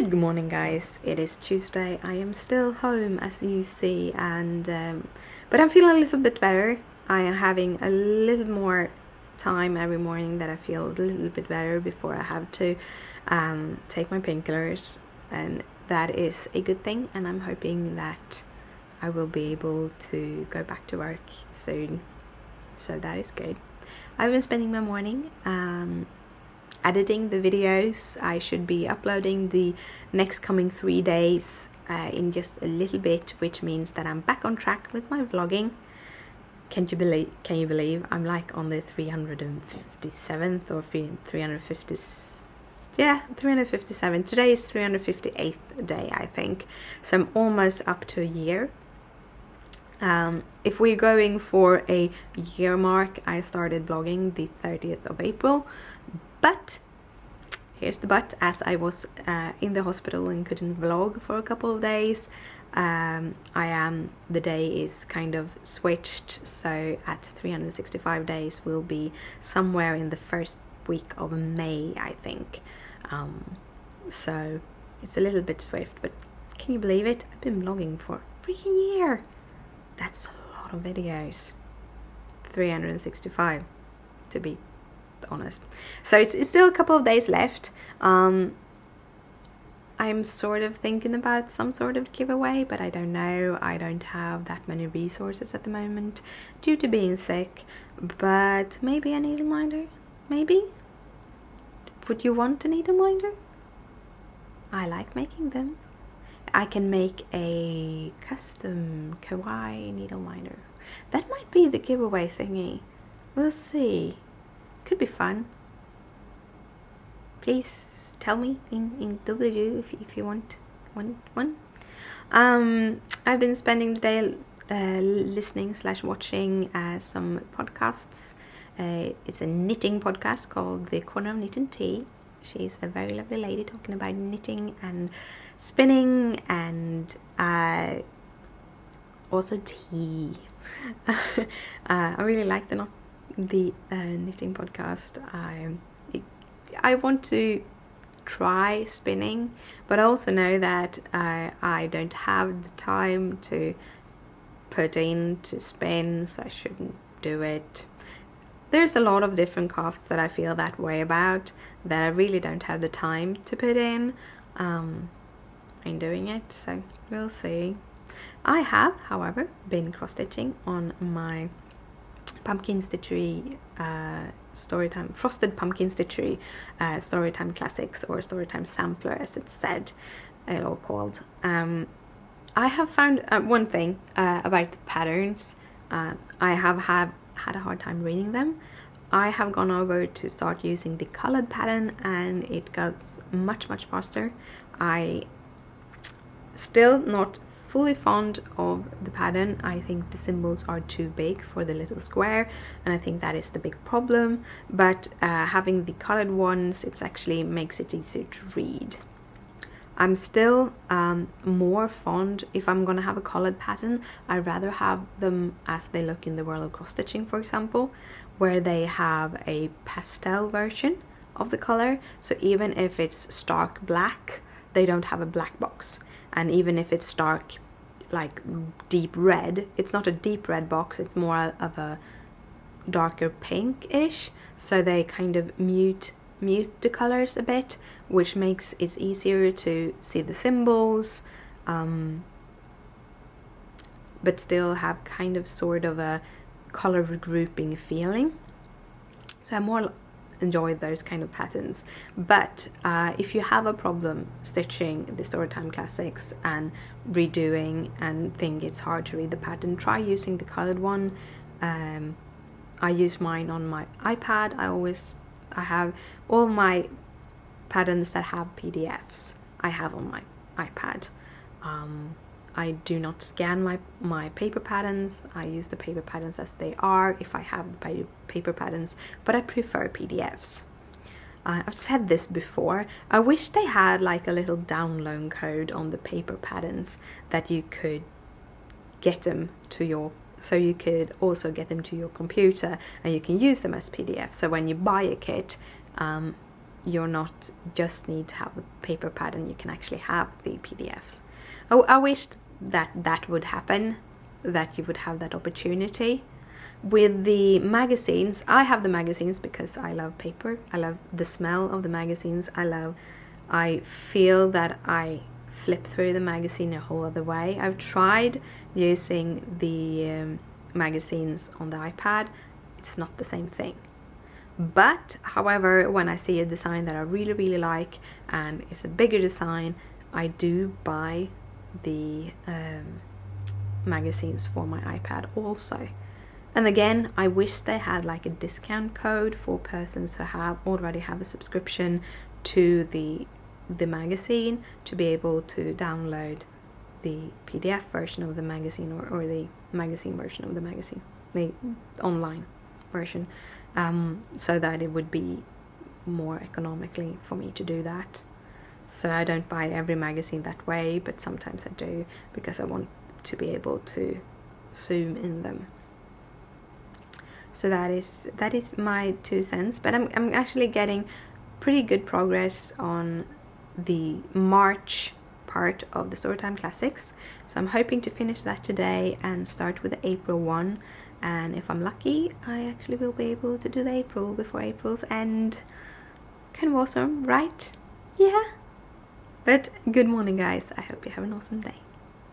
Good morning, guys. It is Tuesday. I am still home, as you see, and but I'm feeling a little bit better. I am having a little more time every morning that I feel a little bit better before I have to take my painkillers, and that is a good thing. And I'm hoping that I will be able to go back to work soon. So that is good. I've been spending my morning editing the videos. I should be uploading the next coming 3 days in just a little bit, which means that I'm back on track with my vlogging. Can you believe I'm like on the 357th or 350? Yeah, 357. Today is 358th day, I think. So I'm almost up to a year. If we're going for a year mark, I started vlogging the 30th of April. But, here's the but, as I was in the hospital and couldn't vlog for a couple of days, the day is kind of switched, so at 365 days will be somewhere in the first week of May, I think. So, it's a little bit swift, but can you believe it? I've been vlogging for a freaking year! That's a lot of videos. 365, to be honest. So it's still a couple of days left. I'm sort of thinking about some sort of giveaway, but I don't know. I don't have that many resources at the moment due to being sick. But maybe a needle minder? Maybe? Would you want a needle minder? I like making them. I can make a custom kawaii needle minder. That might be the giveaway thingy. We'll see. Could be fun. Please tell me in WU if you want one. I've been spending the day listening/watching some podcasts. It's a knitting podcast called The Corner of Knit and Tea. She's a very lovely lady talking about knitting and spinning and also tea. I really like the knitting podcast. I want to try spinning, but I also know that I don't have the time to put in to spin, so I shouldn't do it. There's a lot of different crafts that I feel that way about, that I really don't have the time to put in doing it, so we'll see. I have, however, been cross-stitching on my pumpkin stitchery storytime, frosted pumpkin stitchery storytime classics, or storytime sampler as it's said, or called. I have found one thing about the patterns. I have had a hard time reading them. I have gone over to start using the colored pattern, and it goes much faster. I still not fully fond of the pattern. I think the symbols are too big for the little square, and I think that is the big problem. But having the colored ones, it actually makes it easier to read. I'm still more fond, if I'm gonna have a colored pattern, I'd rather have them as they look in the World of Cross Stitching, for example, where they have a pastel version of the color. So even if it's stark black, they don't have a black box. And even if it's dark, like deep red, it's not a deep red box, it's more of a darker pink-ish. So they kind of mute the colors a bit, which makes it easier to see the symbols, but still have kind of sort of a color regrouping feeling. So I more enjoy those kind of patterns. But if you have a problem stitching the Storytime Classics and redoing and think it's hard to read the pattern, try using the colored one. I use mine on my iPad. I have all my patterns that have PDFs I have on my iPad. I do not scan my paper patterns. I use the paper patterns as they are if I have the paper patterns, but I prefer PDFs. I've said this before. I wish they had like a little download code on the paper patterns that you could get them to your, so you could also get them to your computer and you can use them as PDF. So when you buy a kit, you're not just need to have the paper pad and you can actually have the PDFs. I wish that would happen, that you would have that opportunity. With the magazines, I have the magazines because I love paper. I love the smell of the magazines. I feel that I flip through the magazine a whole other way. I've tried using the magazines on the iPad. It's not the same thing. But however, when I see a design that I really, really like and it's a bigger design, I do buy the magazines for my iPad also. And again, I wish they had like a discount code for persons who already have a subscription to the magazine, to be able to download the PDF version of the magazine, or the magazine version of the magazine, the online version, so that it would be more economically for me to do that. So I don't buy every magazine that way, but sometimes I do, because I want to be able to zoom in them. So that is my 2 cents. But I'm actually getting pretty good progress on the March part of the Storytime Classics. So I'm hoping to finish that today and start with the April one. And if I'm lucky, I actually will be able to do the April before April's end. Kind of awesome, right? Yeah. But good morning, guys. I hope you have an awesome day.